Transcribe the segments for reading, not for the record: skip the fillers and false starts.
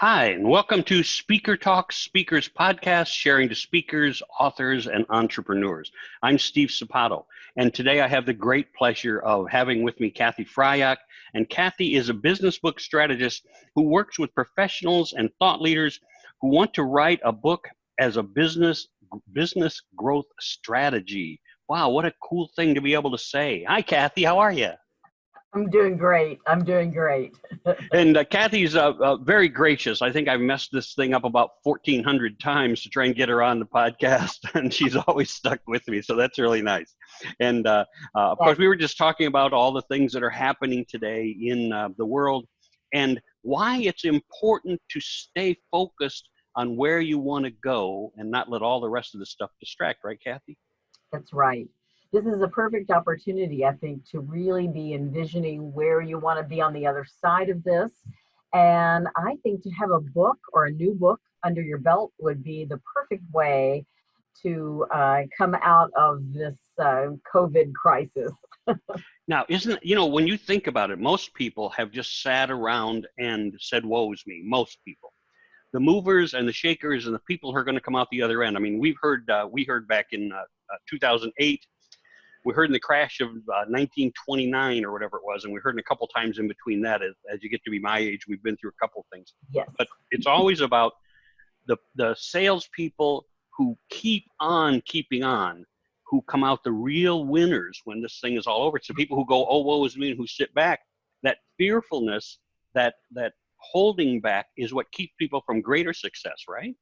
Hi, and welcome to Speaker Talk Speakers Podcast, sharing to speakers, authors, and entrepreneurs. I'm Steve Sapato, and today I have the great pleasure of having with me Cathy Fyock. And Cathy is a business book strategist who works with professionals and thought leaders who want to write a book as a business growth strategy. Wow, what a cool thing to be able to say. Hi, Cathy, how are you? I'm doing great. And Cathy's very gracious. I think I've messed this thing up about 1,400 times to try and get her on the podcast, and she's always stuck with me, so that's really nice. And of course, we were just talking about all the things that are happening today in the world and why it's important to stay focused on where you want to go and not let all the rest of the stuff distract, right, Cathy? That's right. This is a perfect opportunity, I think, to really be envisioning where you want to be on the other side of this. And I think to have a book or a new book under your belt would be the perfect way to come out of this COVID crisis. Now, when you think about it, most people have just sat around and said, woe's me, most people. The movers and the shakers and the people who are going to come out the other end. I mean, we heard back in 2008, we heard in the crash of 1929 or whatever it was, and we heard a couple times in between that. As you get to be my age, we've been through a couple things. Yes. But it's always about the salespeople who keep on keeping on, who come out the real winners when this thing is all over. It's the people who go, oh, woe is me, and who sit back. That fearfulness, that holding back is what keeps people from greater success, right?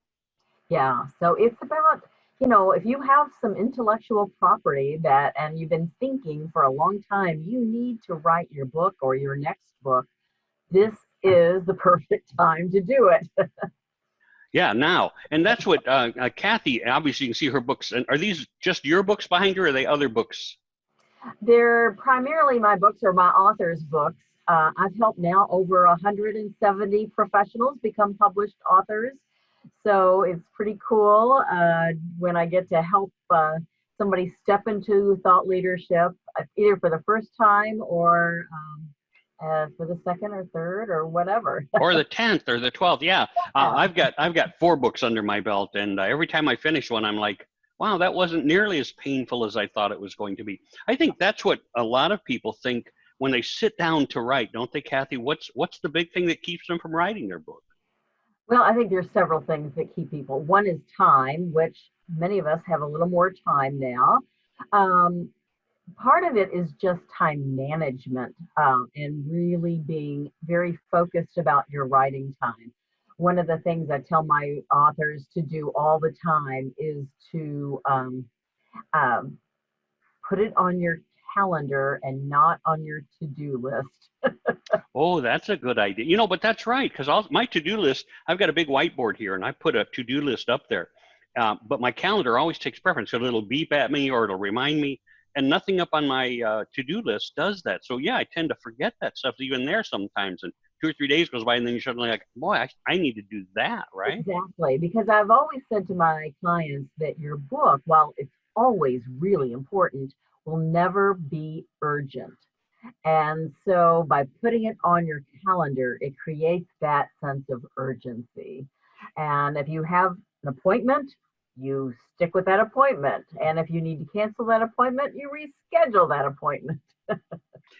Yeah. So it's about, if you have some intellectual property and you've been thinking for a long time, you need to write your book or your next book. This is the perfect time to do it. Yeah, now. And that's what Cathy, obviously you can see her books. And are these just your books behind her, or are they other books? They're primarily my books or my author's books. I've helped now over 170 professionals become published authors. So it's pretty cool when I get to help somebody step into thought leadership, either for the first time or for the second or third or whatever. Or the 10th or the 12th. Yeah. I've got 4 books under my belt, and every time I finish one, I'm like, wow, that wasn't nearly as painful as I thought it was going to be. I think that's what a lot of people think when they sit down to write, don't they, Cathy? What's the big thing that keeps them from writing their book? Well, I think there's several things that keep people. One is time, which many of us have a little more time now. Part of it is just time management and really being very focused about your writing time. One of the things I tell my authors to do all the time is to put it on your calendar and not on your to-do list. Oh, that's a good idea. But that's right, because my to-do list, I've got a big whiteboard here, and I put a to-do list up there. But my calendar always takes preference, so it'll beep at me or it'll remind me, and nothing up on my to-do list does that. So, yeah, I tend to forget that stuff's even there sometimes, and 2 or 3 days goes by, and then you're suddenly like, boy, I need to do that, right? Exactly, because I've always said to my clients that your book, while it's always really important, will never be urgent. And so by putting it on your calendar, it creates that sense of urgency. And if you have an appointment, you stick with that appointment. And if you need to cancel that appointment, you reschedule that appointment.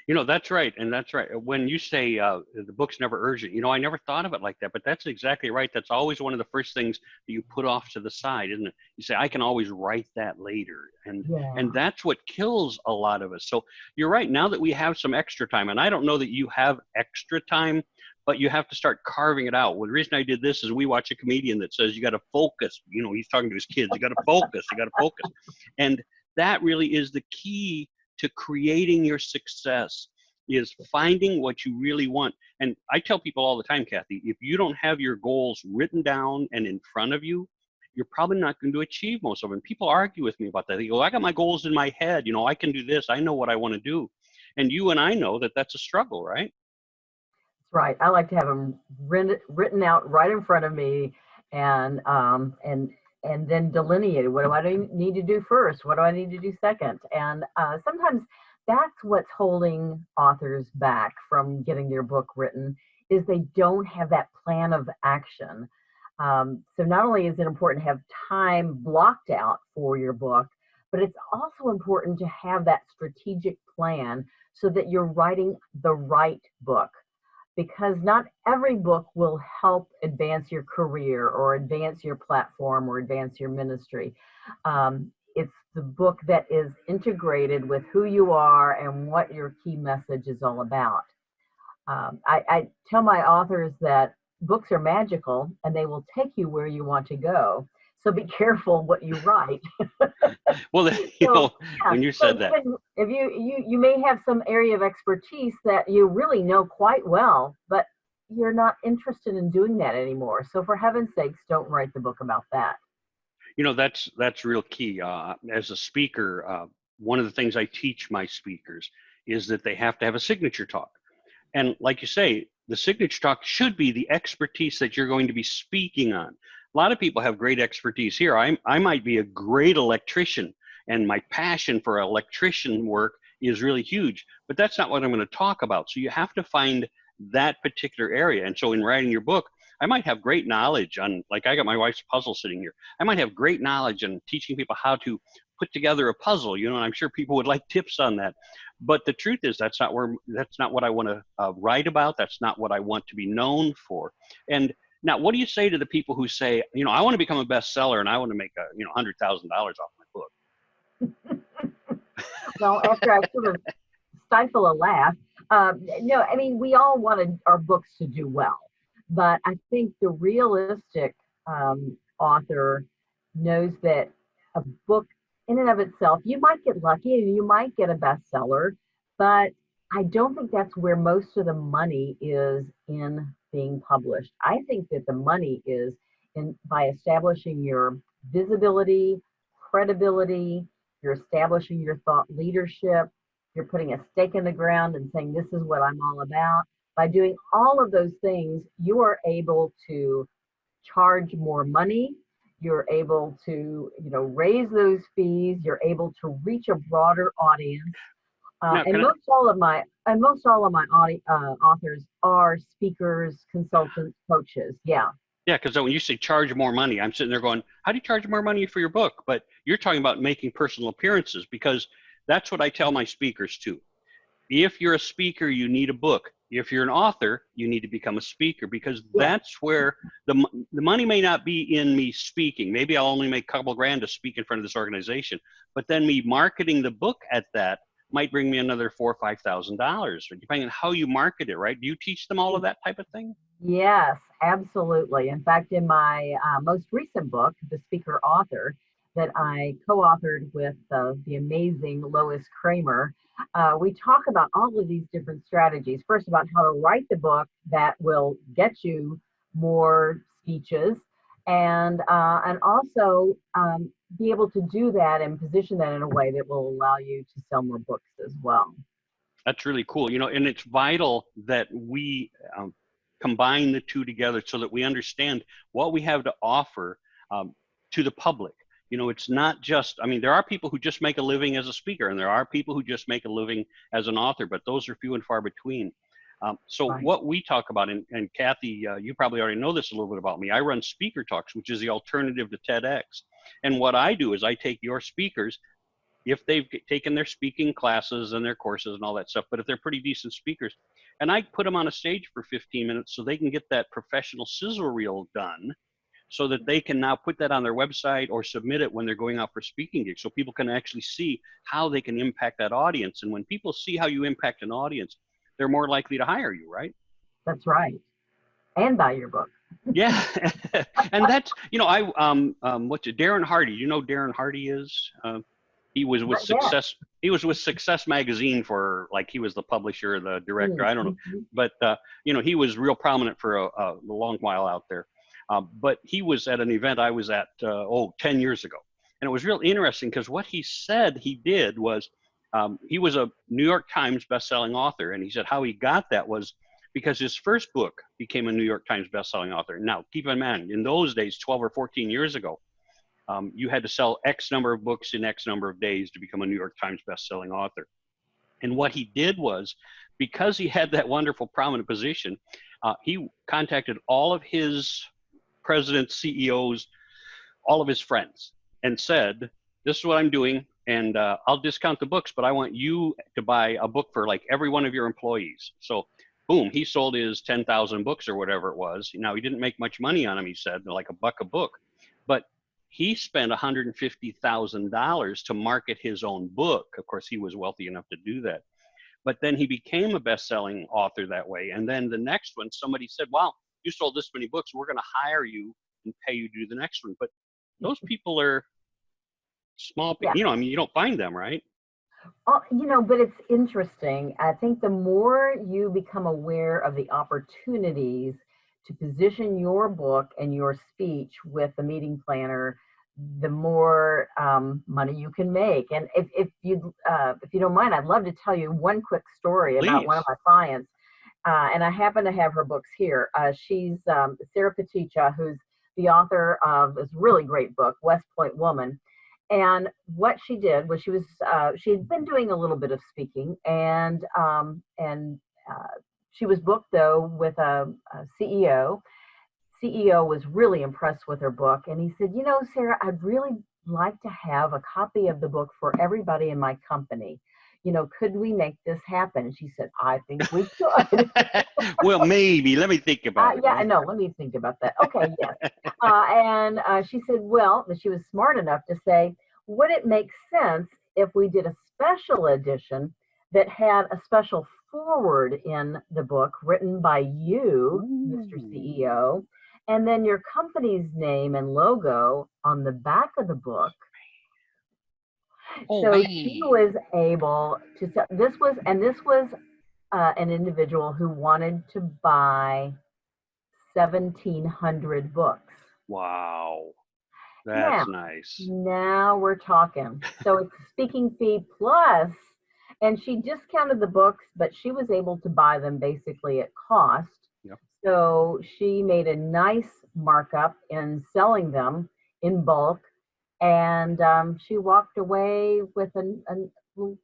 That's right. And that's right. When you say the book's never urgent, I never thought of it like that, but that's exactly right. That's always one of the first things that you put off to the side, isn't it? You say, I can always write that later. And that's what kills a lot of us. So you're right. Now that we have some extra time, and I don't know that you have extra time, but you have to start carving it out. Well, the reason I did this is we watch a comedian that says, you got to focus. He's talking to his kids. You got to focus. You got to focus. And that really is the key to creating your success, is finding what you really want. And I tell people all the time, Cathy, if you don't have your goals written down and in front of you, you're probably not going to achieve most of them. People argue with me about that. They go, I got my goals in my head. I can do this. I know what I want to do. And you and I know that that's a struggle, right? That's right. I like to have them written out right in front of me and then delineated. What do I need to do first? What do I need to do second? And sometimes that's what's holding authors back from getting their book written, is they don't have that plan of action. So not only is it important to have time blocked out for your book, but it's also important to have that strategic plan so that you're writing the right book. Because not every book will help advance your career or advance your platform or advance your ministry. It's the book that is integrated with who you are and what your key message is all about. I tell my authors that books are magical and they will take you where you want to go. So be careful what you write. Well, So, yeah, when you so said that, even if you may have some area of expertise that you really know quite well, but you're not interested in doing that anymore. So for heaven's sakes, don't write the book about that. that's real key. As a speaker, one of the things I teach my speakers is that they have to have a signature talk. And like you say, the signature talk should be the expertise that you're going to be speaking on. A lot of people have great expertise here. I might be a great electrician, and my passion for electrician work is really huge, but that's not what I'm going to talk about. So you have to find that particular area. And so in writing your book, I might have great knowledge on, like I got my wife's puzzle sitting here. I might have great knowledge on teaching people how to put together a puzzle, and I'm sure people would like tips on that. But the truth is that's not what I want to write about. That's not what I want to be known for. And now, what do you say to the people who say, I want to become a bestseller and I want to make $100,000 off my book? Well, after I sort of stifle a laugh, no, I mean, we all wanted our books to do well, but I think the realistic author knows that a book in and of itself, you might get lucky and you might get a bestseller, but I don't think that's where most of the money is in being published. I think that the money is in by establishing your visibility, credibility, you're establishing your thought leadership, you're putting a stake in the ground and saying, this is what I'm all about. By doing all of those things, you are able to charge more money. You're able to, raise those fees. You're able to reach a broader audience. Most all of my authors are speakers, consultants, coaches. Yeah. Yeah, because when you say charge more money, I'm sitting there going, how do you charge more money for your book? But you're talking about making personal appearances, because that's what I tell my speakers too. If you're a speaker, you need a book. If you're an author, you need to become a speaker, because that's where the money may not be in me speaking. Maybe I'll only make a couple grand to speak in front of this organization, but then me marketing the book at that might bring me another $4,000 or $5,000, depending on how you market it, right? Do you teach them all of that type of thing? Yes, absolutely. In fact, in my most recent book, The Speaker Author, that I co-authored with the amazing Lois Kramer, we talk about all of these different strategies. First, about how to write the book that will get you more speeches, and also be able to do that and position that in a way that will allow you to sell more books as well. That's really cool. And it's vital that we combine the two together so that we understand what we have to offer to the public. It's not just, there are people who just make a living as a speaker, and there are people who just make a living as an author, but those are few and far between. What we talk about, and Cathy, you probably already know this a little bit about me. I run Speaker Talks, which is the alternative to TEDx. And what I do is I take your speakers, if they've taken their speaking classes and their courses and all that stuff, but if they're pretty decent speakers, and I put them on a stage for 15 minutes so they can get that professional sizzle reel done, so that they can now put that on their website or submit it when they're going out for speaking gigs, so people can actually see how they can impact that audience. And when people see how you impact an audience, they're more likely to hire you, right? That's right. And buy your book. Yeah. And that's, Darren Hardy, Darren Hardy is? He was with Success. He was with Success Magazine for, he was the publisher, the director. I don't know, but he was real prominent for a long while out there. But he was at an event I was at 10 years ago, and it was real interesting because what he said he did was he was a New York Times bestselling author, and he said how he got that was because his first book became a New York Times bestselling author. Now, keep in mind, in those days, 12 or 14 years ago, you had to sell X number of books in X number of days to become a New York Times bestselling author. And what he did was, because he had that wonderful prominent position, he contacted all of his presidents, CEOs, all of his friends, and said, this is what I'm doing, and I'll discount the books, but I want you to buy a book for like every one of your employees. So boom, he sold his 10,000 books or whatever it was. Now, he didn't make much money on them, he said, like $1 a book, but he spent $150,000 to market his own book. Of course, he was wealthy enough to do that. But then he became a best-selling author that way. And then the next one, somebody said, wow, you sold this many books, we're going to hire you and pay you to do the next one. But those people are small people. Yeah. You know, I mean, you don't find them, right? Oh, you know, but it's interesting. I think the more you become aware of the opportunities to position your book and your speech with the meeting planner, the more money you can make. And if you don't mind, I'd love to tell you one quick story about Please. one of my clients. And I happen to have her books here. She's Sarah Paticha, who's the author of this really great book, West Point Woman. And what she did was she had been doing a little bit of speaking, and she was booked though with a CEO. CEO was really impressed with her book, and he said, you know, Sarah, I'd really like to have a copy of the book for everybody in my company. You know, could we make this happen? And she said, I think we could. Well, maybe. Let me think about it. Yeah, Right? no, let me think about that. Okay, yes. And she said, well, she was smart enough to say, would it make sense if we did a special edition that had a special foreword in the book written by you, Mr. CEO, and then your company's name and logo on the back of the book? Oh, So man. she was able to sell. This was an individual who wanted to buy 1,700 books. Wow. That's Now, nice. now we're talking. So it's a speaking fee plus, and she discounted the books, but she was able to buy them basically at cost. Yep. So she made a nice markup in selling them in bulk, and she walked away with a little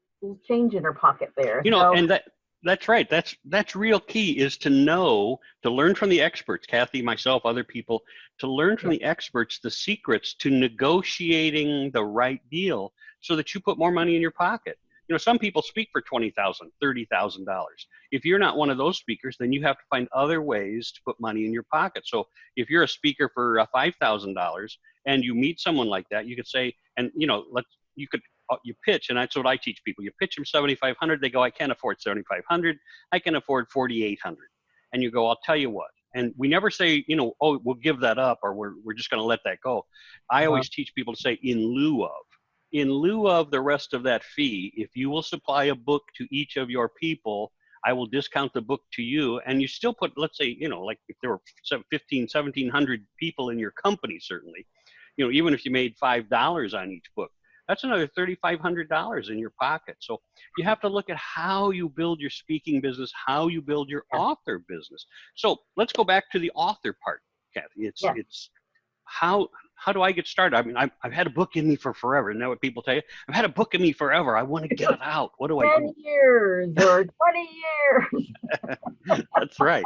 change in her pocket there. You know, So and that's right. That's real key, is to know, to learn from the experts, Cathy, myself, other people, to learn from the experts the secrets to negotiating the right deal so that you put more money in your pocket. You know, some people speak for $20,000, $30,000. If you're not one of those speakers, then you have to find other ways to put money in your pocket. So if you're a speaker for $5,000 and you meet someone like that, you could say, and you know, you pitch, and that's what I teach people. You pitch them 7,500. They go, I can't afford 7,500. I can afford 4,800. And you go, I'll tell you what. And we never say, you know, oh, we'll give that up, or we're just going to let that go. I always teach people to say in lieu of. In lieu of the rest of that fee, if you will supply a book to each of your people, I will discount the book to you. And you still put, let's say, you know, like if there were 1,700 people in your company, certainly, you know, even if you made $5 on each book, that's another $3,500 in your pocket. So you have to look at how you build your speaking business, how you build your author business. So let's go back to the author part, Cathy. It's how do I get started? I mean, I've had a book in me for forever. Isn't that what people tell you? I've had a book in me forever. I want to get it out. What do I do? 10 years or 20 years. That's right.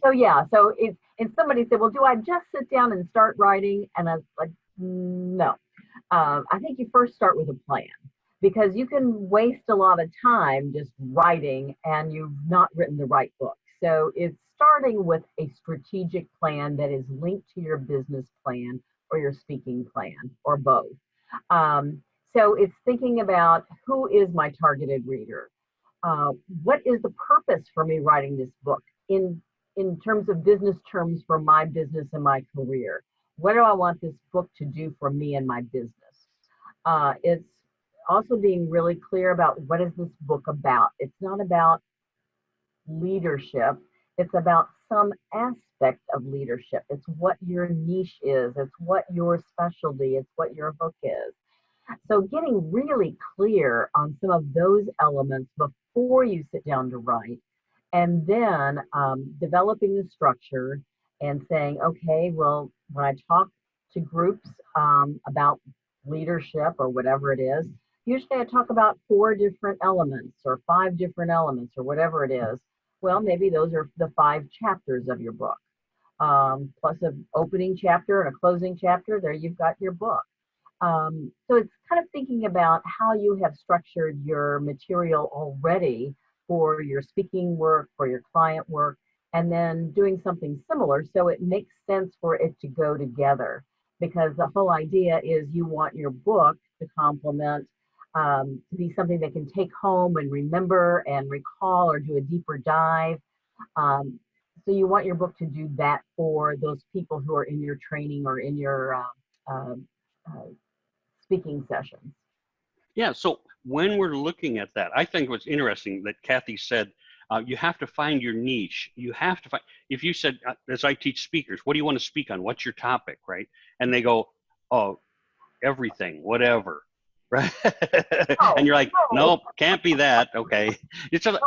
So yeah, so and somebody said, well, do I just sit down and start writing? And I was like, no. I think you first start with a plan, because you can waste a lot of time just writing and you've not written the right book. So it's starting with a strategic plan that is linked to your business plan or your speaking plan, or both. So it's thinking about, who is my targeted reader? What is the purpose for me writing this book in terms of business terms for my business and my career? What do I want this book to do for me and my business? It's also being really clear about, what is this book about? It's not about leadership. It's about some aspect of leadership. It's what your niche is. It's what your specialty, it's what your hook is. So getting really clear on some of those elements before you sit down to write, and then developing the structure and saying, okay, well, when I talk to groups about leadership or whatever it is, Usually I talk about 4 different elements or 5 different elements or whatever it is. Well, maybe those are the 5 chapters of your book. Plus an opening chapter and a closing chapter. There you've got your book. So it's kind of thinking about how you have structured your material already for your speaking work, for your client work, and then doing something similar so it makes sense for it to go together. Because the whole idea is you want your book to complement, to be something they can take home and remember and recall or do a deeper dive. Um, so you want your book to do that for those people who are in your training or in your uh, uh, speaking sessions. Yeah, so when we're looking at that, I think what's interesting that Cathy said, you have to find your niche. You have to find, if you said, as I teach speakers, what do you want to speak on? What's your topic, right? And they go, oh, everything, whatever, right? And Oh, you're like, no, nope, can't be that. Okay.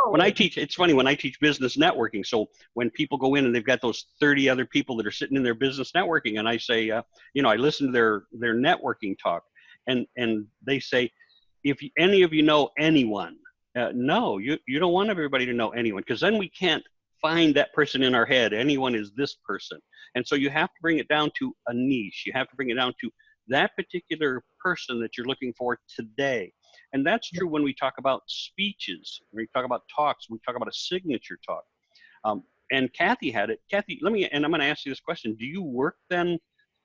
When I no. teach, it's funny when I teach business networking. So when people go in and they've got those 30 other people that are sitting in their business networking, and I say, I listen to their networking talk, and they say, if any of you know anyone, no, you don't want everybody to know anyone, because then we can't find that person in our head. Anyone is this person. And so you have to bring it down to a niche. You have to bring it down to that particular person that you're looking for today. And that's true when we talk about speeches, when we talk about talks, we talk about a signature talk. Um, and Cathy had it. Cathy, and I'm going to ask you this question. Do you work then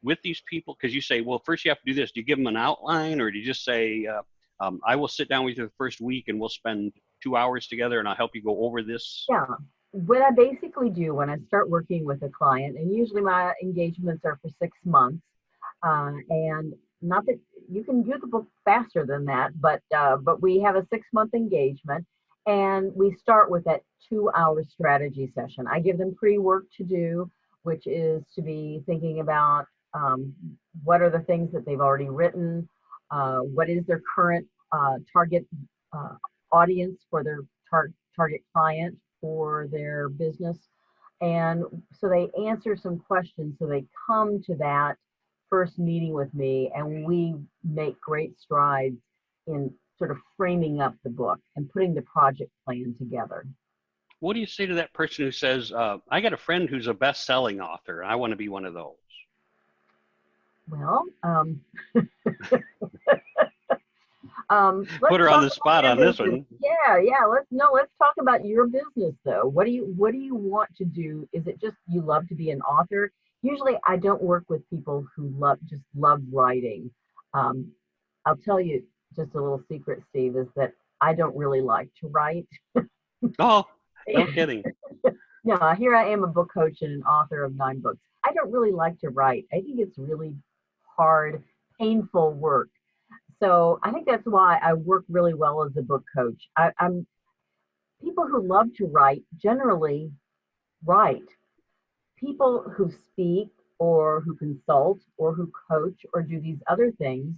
with these people? Because you say, well, first you have to do this. Do you give them an outline, or do you just say, I will sit down with you the first week and we'll spend 2 hours together and I'll help you go over this? Yeah. What I basically do when I start working with a client, and usually my engagements are for 6 months, and not that you can do the book faster than that, but we have a 6 month engagement, and we start with that 2 hour strategy session. I give them pre-work to do, which is to be thinking about what are the things that they've already written, what is their current target uh, audience for their target client for their business. And so they answer some questions. So they come to that first meeting with me, and we make great strides in sort of framing up the book and putting the project plan together. What do you say to that person who says, I got a friend who's a best-selling author, and I want to be one of those? Well, Put let's her on talk the about spot your on this business. one. Yeah. Let's talk about your business though. What do you want to do? Is it just you love to be an author? Usually, I don't work with people who love writing. Um, I'll tell you just a little secret, Steve, is that I don't really like to write. Oh, no kidding. No, here I am, a book coach and an author of 9 books. I don't really like to write. I think it's really hard, painful work. So I think that's why I work really well as a book coach. I'm people who love to write generally write. People who speak or who consult or who coach or do these other things,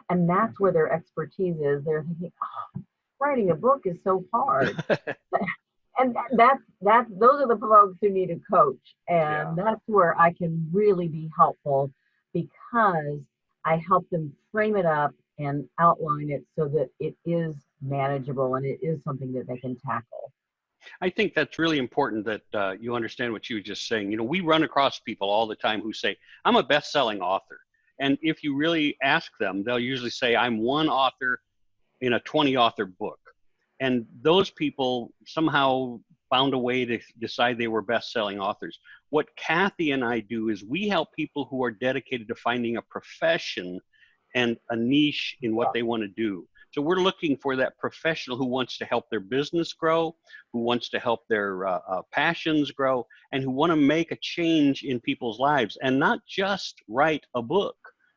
and that's where their expertise is. They're thinking, oh, writing a book is so hard. And that's those are the folks who need a coach, Yeah. and that's where I can really be helpful because I help them frame it up and outline it so that it is manageable and it is something that they can tackle. I think that's really important that you understand what you were just saying. We run across people all the time who say, I'm a best-selling author. And if you really ask them, they'll usually say, I'm one author in a 20-author book. And those people somehow found a way to decide they were best-selling authors. What Cathy and I do is we help people who are dedicated to finding a profession and a niche in what Yeah. they want to do. So we're looking for that professional who wants to help their business grow, who wants to help their passions grow, and who want to make a change in people's lives and not just write a book,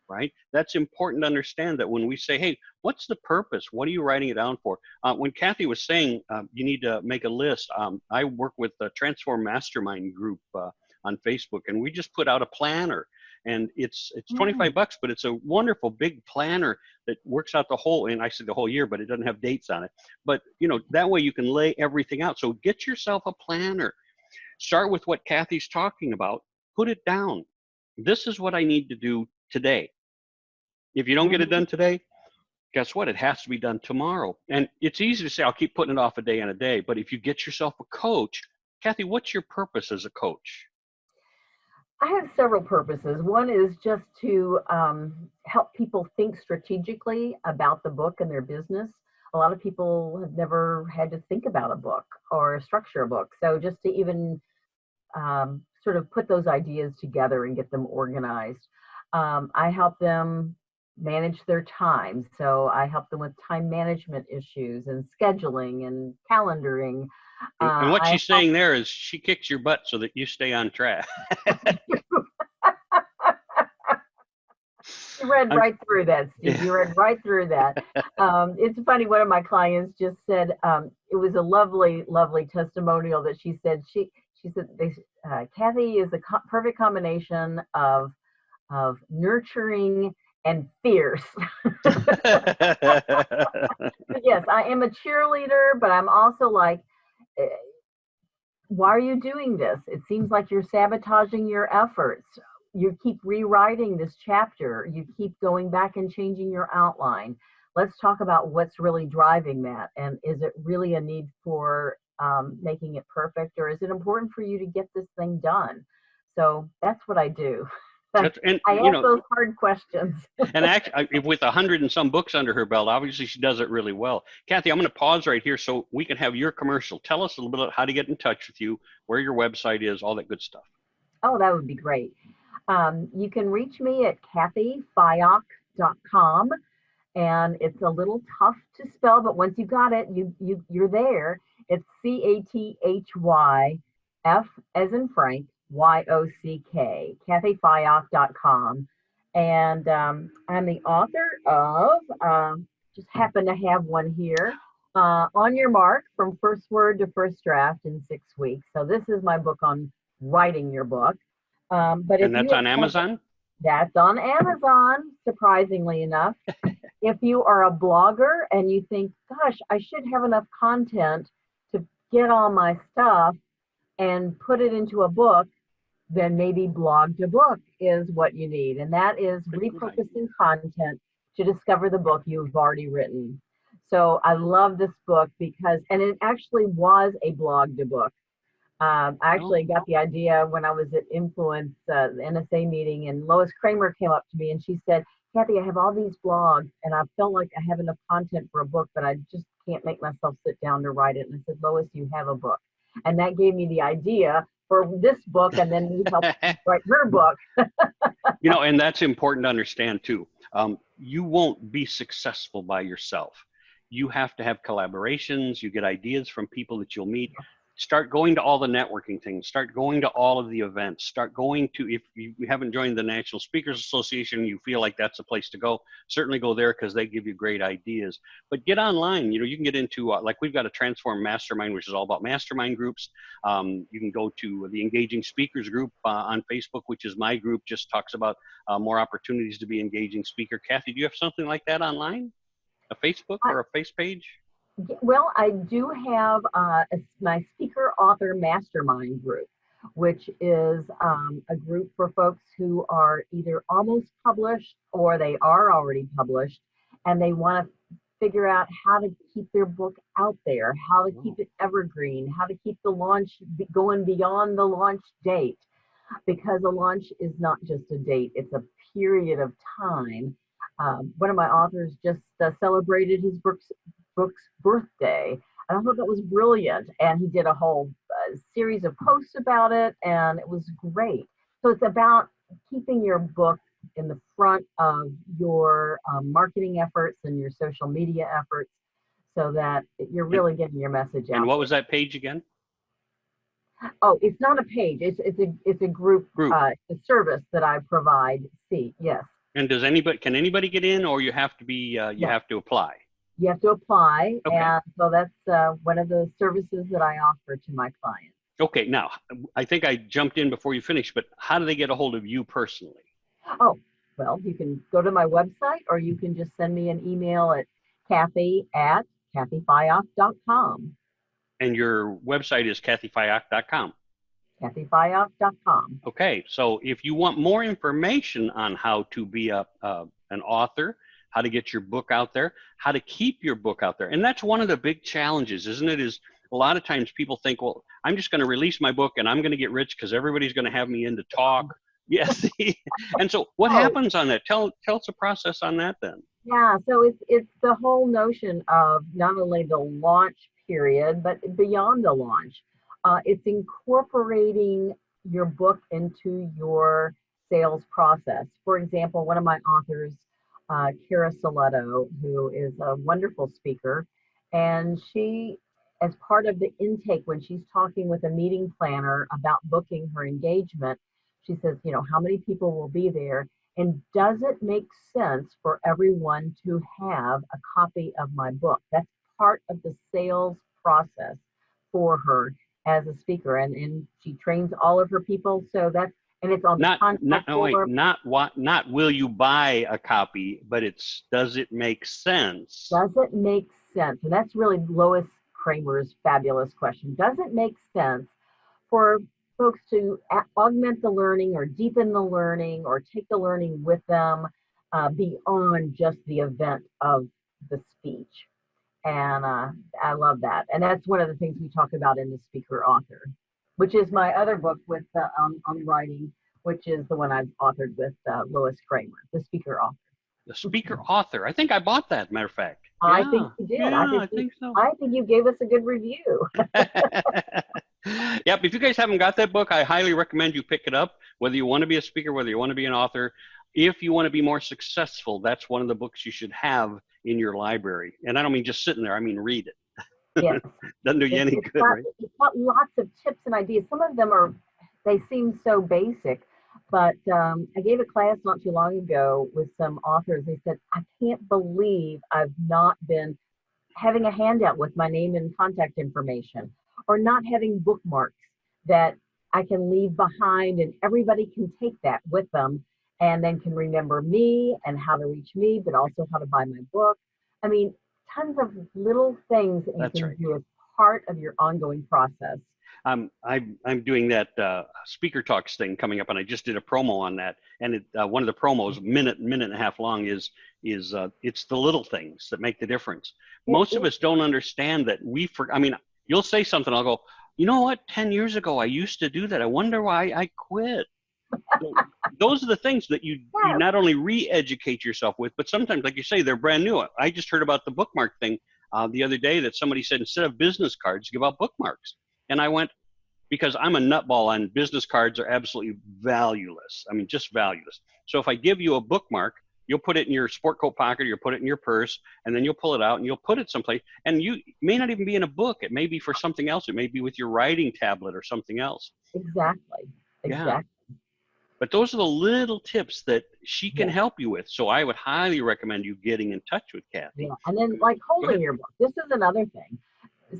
right? That's important to understand that when we say, hey, what's the purpose? What are you writing it down for? When Cathy was saying you need to make a list, I work with the Transform Mastermind group on Facebook, and we just put out a planner. And it's Mm. $25, but it's a wonderful big planner that works out the whole, and I said the whole year, but it doesn't have dates on it. But that way you can lay everything out. So get yourself a planner. Start with what Cathy's talking about. Put it down. This is what I need to do today. If you don't get it Mhm. done today, guess what? It has to be done tomorrow. And it's easy to say, I'll keep putting it off a day and a day. But if you get yourself a coach, Cathy, what's your purpose as a coach? I have several purposes. One is just to help people think strategically about the book and their business. A lot of people have never had to think about a book or structure a book. So just to even sort of put those ideas together and get them organized. I help them manage their time. So I help them with time management issues and scheduling and calendaring. And what I she's saying there is she kicks your butt so that you stay on track. You read right through that, Steve. You read right through that. It's funny. One of my clients just said it was a lovely, lovely testimonial that she said Cathy is a perfect combination of nurturing and fierce. Yes, I am a cheerleader, but I'm also like, why are you doing this? It seems like you're sabotaging your efforts. You keep rewriting this chapter. You keep going back and changing your outline. Let's talk about what's really driving that. And is it really a need for making it perfect, or is it important for you to get this thing done? So that's what I do. I ask those hard questions. And actually, with 100 and some books under her belt, obviously she does it really well. Cathy, I'm going to pause right here so we can have your commercial. Tell us a little bit about how to get in touch with you, where your website is, all that good stuff. Oh, that would be great. You can reach me at cathyfyock.com, and it's a little tough to spell, but once you got it, you're there. It's CATHYF as in Frank, YOCK, cathyfyock.com. And I'm the author of, just happen to have one here, On Your Mark, from First Word to First Draft in 6 weeks. So this is my book on writing your book. And that's on Amazon? That's on Amazon, surprisingly enough. If you are a blogger and you think, gosh, I should have enough content to get all my stuff and put it into a book, then maybe blog to book is what you need. And that is repurposing content to discover the book you've already written. So I love this book because, and it actually was a blog to book. I actually got the idea when I was at Influence, the NSA meeting, and Lois Kramer came up to me and she said, Cathy, I have all these blogs and I felt like I have enough content for a book, but I just can't make myself sit down to write it. And I said, Lois, you have a book. And that gave me the idea for this book, and then we helped write her book. And that's important to understand too. You won't be successful by yourself. You have to have collaborations. You get ideas from people that you'll meet. Start going to all the networking things. Start going to all of the events. Start going to, if you haven't joined the National Speakers Association, you feel like that's a place to go, certainly go there because they give you great ideas. But get online. You can get into, like we've got a Transform Mastermind, which is all about mastermind groups. You can go to the Engaging Speakers group on Facebook, which is my group, just talks about more opportunities to be engaging speaker. Cathy, do you have something like that online? A Facebook or a face page? Well, I do have my speaker author mastermind group, which is a group for folks who are either almost published or they are already published, and they want to figure out how to keep their book out there, how to keep it evergreen, how to keep the launch going beyond the launch date, because a launch is not just a date, it's a period of time. One of my authors just celebrated his book's birthday, and I thought that was brilliant. And he did a whole series of posts about it, and it was great. So it's about keeping your book in the front of your marketing efforts and your social media efforts, so that you're really getting your message out. And what was that page again? Oh, it's not a page. It's a group. A service that I provide. Yes. And can anybody get in, or you have to be have to apply? You have to apply, okay. And so that's one of the services that I offer to my clients. Okay, now I think I jumped in before you finished, but how do they get a hold of you personally? Oh, well, you can go to my website, or you can just send me an email at cathyfyock.com. And your website is cathyfyock.com. cathyfyock.com. Okay, so if you want more information on how to be an author, how to get your book out there, how to keep your book out there. And that's one of the big challenges, isn't it? Is a lot of times people think, well, I'm just going to release my book and I'm going to get rich because everybody's going to have me in to talk. Yes. And so what happens on that? Tell us the process on that then. Yeah, so it's the whole notion of not only the launch period, but beyond the launch. It's incorporating your book into your sales process. For example, one of my authors, Kira Saletto, who is a wonderful speaker, and she, as part of the intake, when she's talking with a meeting planner about booking her engagement, she says, you know, how many people will be there? And does it make sense for everyone to have a copy of my book? That's part of the sales process for her as a speaker. And she trains all of her people. So that's, and it's on the contact form. Not will you buy a copy, but it's, does it make sense? Does it make sense? And that's really Lois Kramer's fabulous question. Does it make sense for folks to augment the learning or deepen the learning or take the learning with them beyond just the event of the speech? And I love that. And that's one of the things we talk about in the Speaker Author, which is my other book with on writing, which is the one I've authored with Lois Kramer, the Speaker Author. The Speaker Author. I think I bought that, matter of fact. I think you did. Yeah, I think so. I think you gave us a good review. Yep. If you guys haven't got that book, I highly recommend you pick it up, whether you want to be a speaker, whether you want to be an author. If you want to be more successful, that's one of the books you should have in your library. And I don't mean just sitting there. I mean, read it. Yes. Doesn't do you any good, right? It's got lots of tips and ideas. Some of them they seem so basic, but I gave a class not too long ago with some authors. They said, I can't believe I've not been having a handout with my name and contact information, or not having bookmarks that I can leave behind and everybody can take that with them and then can remember me and how to reach me, but also how to buy my book. I mean, tons of little things that you can do as part of your ongoing process. I'm doing that Speaker Talks thing coming up, and I just did a promo on that. And one of the promos, minute and a half long, is it's the little things that make the difference. Most of us don't understand that I mean, you'll say something, I'll go, you know what? 10 years ago, I used to do that. I wonder why I quit. Those are the things that you not only re-educate yourself with, but sometimes, like you say, they're brand new. I just heard about the bookmark thing the other day that somebody said, instead of business cards, give out bookmarks. And I went, because I'm a nutball on business cards are absolutely valueless. I mean, just valueless. So if I give you a bookmark, you'll put it in your sport coat pocket, or you'll put it in your purse, and then you'll pull it out and you'll put it someplace. And you may not even be in a book. It may be for something else. It may be with your writing tablet or something else. Exactly. Yeah. But those are the little tips that she can help you with. So I would highly recommend you getting in touch with Cathy. Yeah. And then, like, holding your book. This is another thing.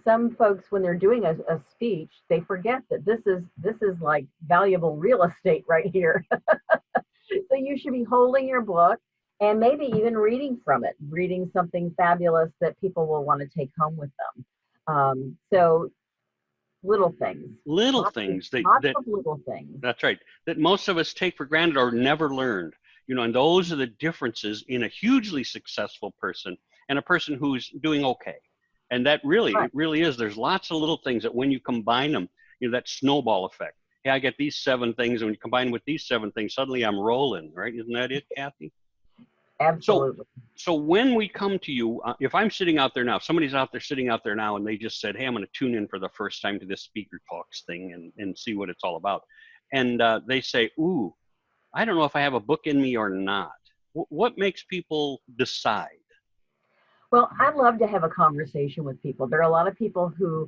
Some folks, when they're doing a speech, they forget that this is like valuable real estate right here. So you should be holding your book and maybe even reading from it, reading something fabulous that people will want to take home with them. So little things. Lots of little things. That's right. That most of us take for granted or never learned. You know, and those are the differences in a hugely successful person and a person who's doing okay. And that really, it really is. There's lots of little things that when you combine them, you know, that snowball effect. Hey, I get these 7 things, and when you combine with these 7 things, suddenly I'm rolling, right? Isn't that it, Cathy? Absolutely. So when we come to you, if I'm sitting out there now, somebody's out there sitting out there now, and they just said, hey, I'm going to tune in for the first time to this Speaker Talks thing and see what it's all about. And they say, ooh, I don't know if I have a book in me or not. What makes people decide? Well, I love to have a conversation with people. There are a lot of people who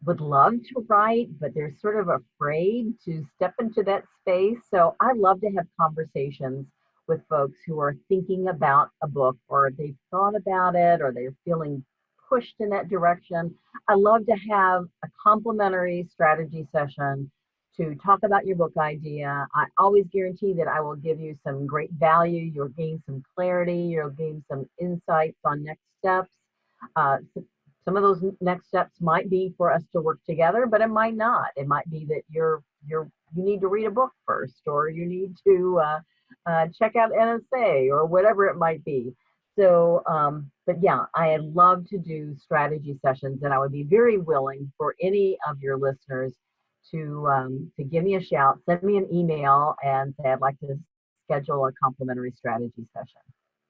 would love to write, but they're sort of afraid to step into that space. So I love to have conversations with folks who are thinking about a book, or they've thought about it, or they're feeling pushed in that direction. I love to have a complimentary strategy session to talk about your book idea. I always guarantee that I will give you some great value. You'll gain some clarity. You'll gain some insights on next steps. Some of those next steps might be for us to work together, but it might not. It might be that you need to read a book first, or you need to check out NSA, or whatever it might be. So, but yeah, I love to do strategy sessions, and I would be very willing for any of your listeners to give me a shout, send me an email, and say I'd like to schedule a complimentary strategy session.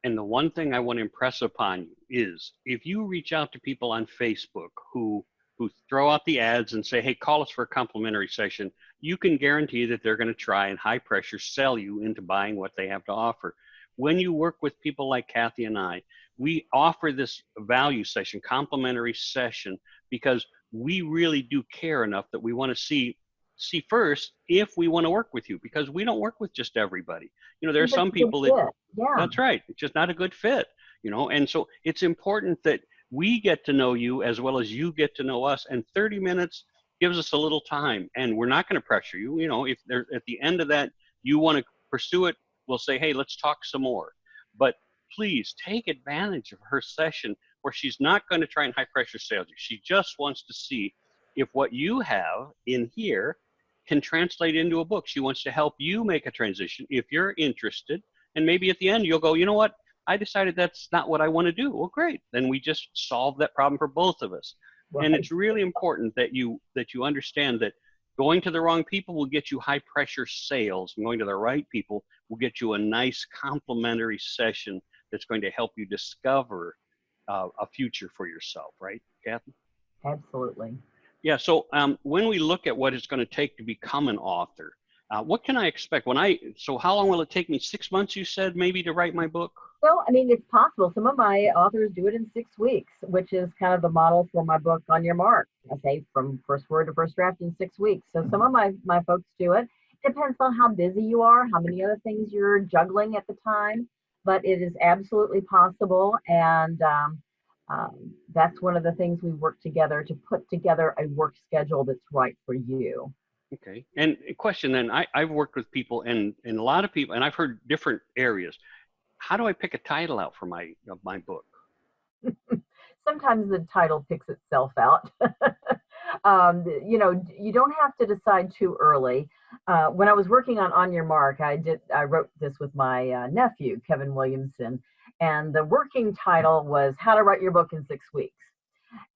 And the one thing I want to impress upon you is if you reach out to people on Facebook who throw out the ads and say, hey, call us for a complimentary session, you can guarantee that they're going to try and high pressure sell you into buying what they have to offer. When you work with people like Cathy and I, we offer this value session, complimentary session, because we really do care enough that we want to see first if we want to work with you, because we don't work with just everybody. You know, there are some people that, yeah, that's right, it's just not a good fit, you know, and so it's important that we get to know you as well as you get to know us, and 30 minutes gives us a little time, and we're not going to pressure you. You know, if there at the end of that you want to pursue it, we'll say, hey, let's talk some more. But please take advantage of her session where she's not going to try and high pressure sales you. She just wants to see if what you have in here can translate into a book. She wants to help you make a transition if you're interested. And maybe at the end you'll go, you know what? I decided that's not what I want to do. Well, great. Then we just solved that problem for both of us. right. And it's really important that you understand that going to the wrong people will get you high pressure sales, and going to the right people will get you a nice complimentary session that's going to help you discover a future for yourself, right, Cathy? Absolutely. Yeah, so when we look at what it's going to take to become an author, what can I expect so how long will it take me? 6 months, you said, maybe, to write my book? Well, I mean, it's possible. Some of my authors do it in 6 weeks, which is kind of the model for my book, On Your Mark. I say from first word to first draft in 6 weeks. So some of my folks do it. Depends on how busy you are, how many other things you're juggling at the time, but it is absolutely possible. And that's one of the things we work together to put together a work schedule that's right for you. Okay. And a question then, I've worked with people and a lot of people, and I've heard different areas. How do I pick a title out for my book? Sometimes the title picks itself out. You know, you don't have to decide too early. When I was working on Your Mark, I wrote this with my nephew, Kevin Williamson, and the working title was How to Write Your Book in 6 Weeks.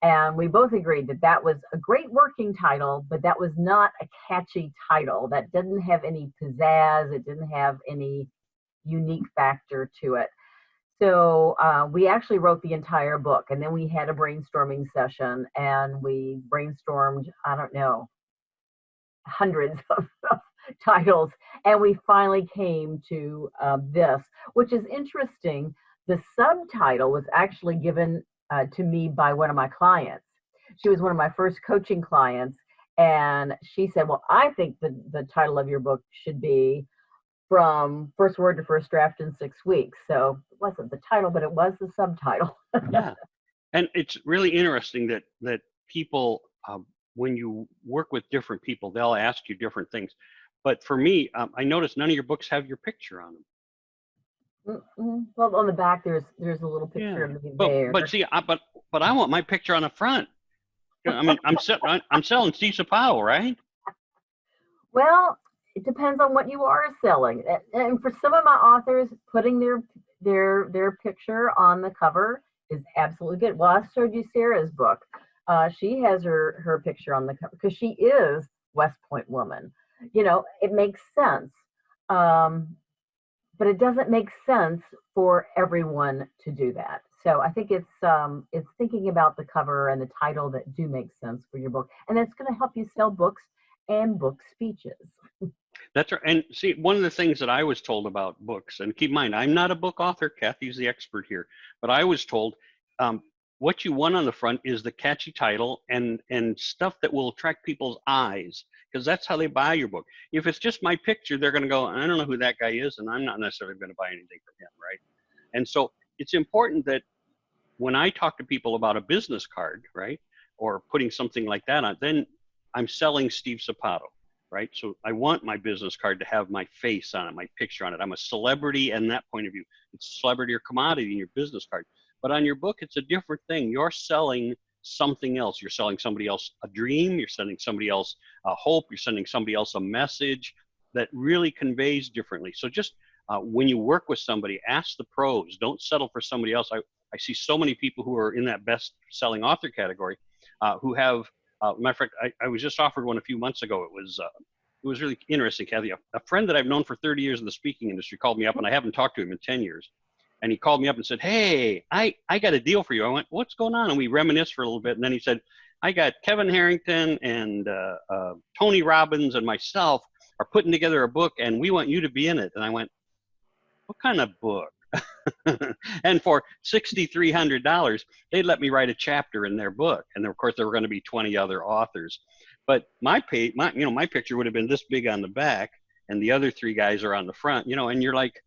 And we both agreed that that was a great working title, but that was not a catchy title. That didn't have any pizzazz. It didn't have any unique factor to it. So we actually wrote the entire book, and then we had a brainstorming session, and we brainstormed, I don't know, hundreds of titles, and we finally came to this, which is interesting. The subtitle was actually given to me by one of my clients. She was one of my first coaching clients, and she said, well, I think the title of your book should be From First Word to First Draft in 6 weeks. So it wasn't the title, but it was the subtitle. Yeah. And it's really interesting that people, when you work with different people, they'll ask you different things. But for me, I noticed none of your books have your picture on them. Well, on the back, there's a little picture of me there. But see, but I want my picture on the front. I mean, I'm selling Steve Sapato, right? Well, it depends on what you are selling. And for some of my authors, putting their picture on the cover is absolutely good. Well, I showed you Sarah's book. She has her picture on the cover because she is West Point woman. You know, it makes sense. But it doesn't make sense for everyone to do that. So I think it's thinking about the cover and the title that do make sense for your book. And that's going to help you sell books and book speeches. That's right. And see, one of the things that I was told about books, and keep in mind, I'm not a book author. Cathy's the expert here. But I was told what you want on the front is the catchy title and stuff that will attract people's eyes, because that's how they buy your book. If it's just my picture, they're going to go, I don't know who that guy is, and I'm not necessarily going to buy anything from him, right? And so it's important that when I talk to people about a business card, right, or putting something like that on, then I'm selling Steve Sapato, right? So I want my business card to have my face on it, my picture on it. I'm a celebrity in that point of view. It's celebrity or commodity in your business card. But on your book, it's a different thing. You're selling something else. You're selling somebody else a dream. You're sending somebody else a hope. You're sending somebody else a message that really conveys differently. So just when you work with somebody, ask the pros. Don't settle for somebody else. I see so many people who are in that best-selling author category who have, matter of fact, I was just offered one a few months ago. It was really interesting, Cathy. A friend that I've known for 30 years in the speaking industry called me up, and I haven't talked to him in 10 years. And he called me up and said, hey, I got a deal for you. I went, what's going on? And we reminisced for a little bit. And then he said, I got Kevin Harrington and Tony Robbins and myself are putting together a book, and we want you to be in it. And I went, what kind of book? And for $6,300, they'd let me write a chapter in their book. And of course, there were going to be 20 other authors. But my picture would have been this big on the back, and the other three guys are on the front, and you're like,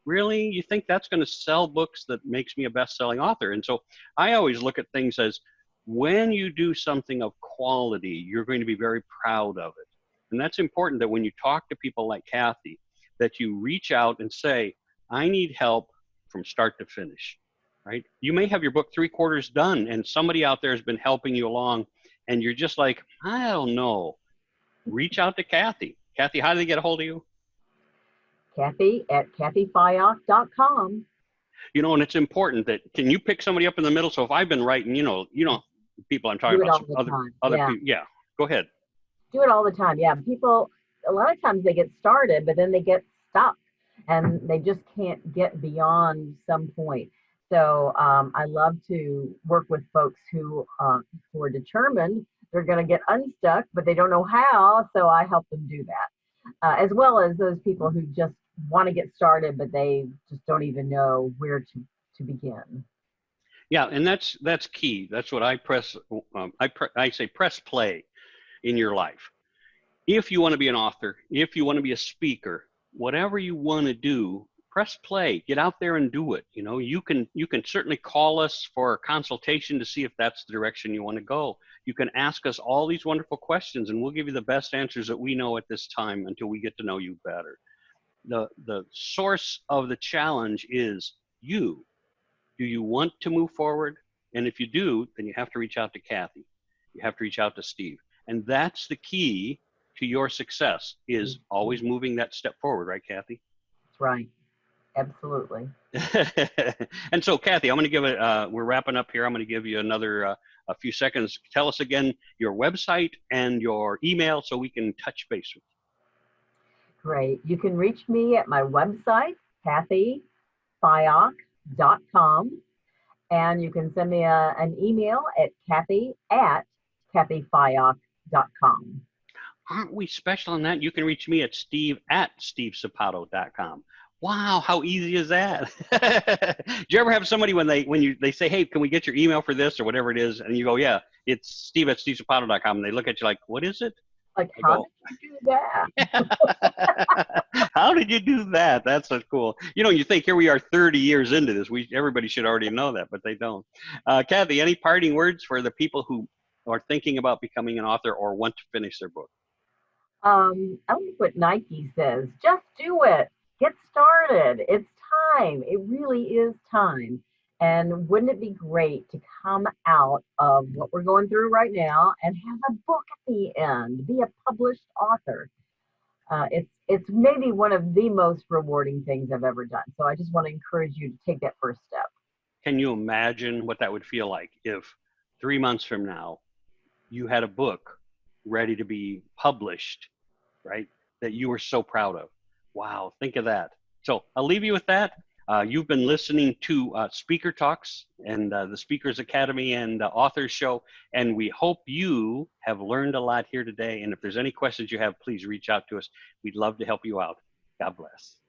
really? You think that's going to sell books that makes me a best-selling author? And so I always look at things as, when you do something of quality, you're going to be very proud of it. And that's important, that when you talk to people like Cathy, that you reach out and say, I need help from start to finish, right? You may have your book 3/4 done, and somebody out there has been helping you along, and you're just like, I don't know. Reach out to Cathy. Cathy, how do they get a hold of you? Cathy at cathyfyock.com. And it's important that, can you pick somebody up in the middle? So if I've been writing, people I'm talking about, some other people. Yeah, go ahead. Do it all the time. Yeah, people, a lot of times they get started, but then they get stuck and they just can't get beyond some point. So I love to work with folks who are determined they're going to get unstuck, but they don't know how. So I help them do that, as well as those people who just want to get started, but they just don't even know where to begin. Yeah, and that's key. That's what I press. I say press play in your life. If you want to be an author, if you want to be a speaker, whatever you want to do, press play. Get out there and do it. You can certainly call us for a consultation to see if that's the direction you want to go. You can ask us all these wonderful questions, and we'll give you the best answers that we know at this time until we get to know you better. The source of the challenge is you. Do you want to move forward? And if you do, then you have to reach out to Cathy. You have to reach out to Steve. And that's the key to your success, is always moving that step forward, right, Cathy? That's right. Absolutely. And so, Cathy, I'm going to give it, we're wrapping up here. I'm going to give you another a few seconds. Tell us again your website and your email so we can touch base with you. Great. You can reach me at my website, cathyfyock.com, and you can send me an email at cathy@cathyfyock.com. Aren't we special on that? You can reach me at steve@stevesapato.com. Wow, how easy is that? Do you ever have somebody when they say, hey, can we get your email for this or whatever it is? And you go, yeah, it's steve@stevesapato.com. And they look at you like, what is it? Like, how did you do that? How did you do that? That's so cool. You think, here we are 30 years into this. Everybody should already know that, but they don't. Cathy, any parting words for the people who are thinking about becoming an author or want to finish their book? I like what Nike says. Just do it. Get started. It's time. It really is time. And wouldn't it be great to come out of what we're going through right now and have a book at the end, be a published author? It's maybe one of the most rewarding things I've ever done. So I just want to encourage you to take that first step. Can you imagine what that would feel like if 3 months from now you had a book ready to be published, right? That you were so proud of. Wow, think of that. So I'll leave you with that. You've been listening to Speaker Talks and the Speakers Academy and Authors Show, and we hope you have learned a lot here today. And if there's any questions you have, please reach out to us. We'd love to help you out. God bless.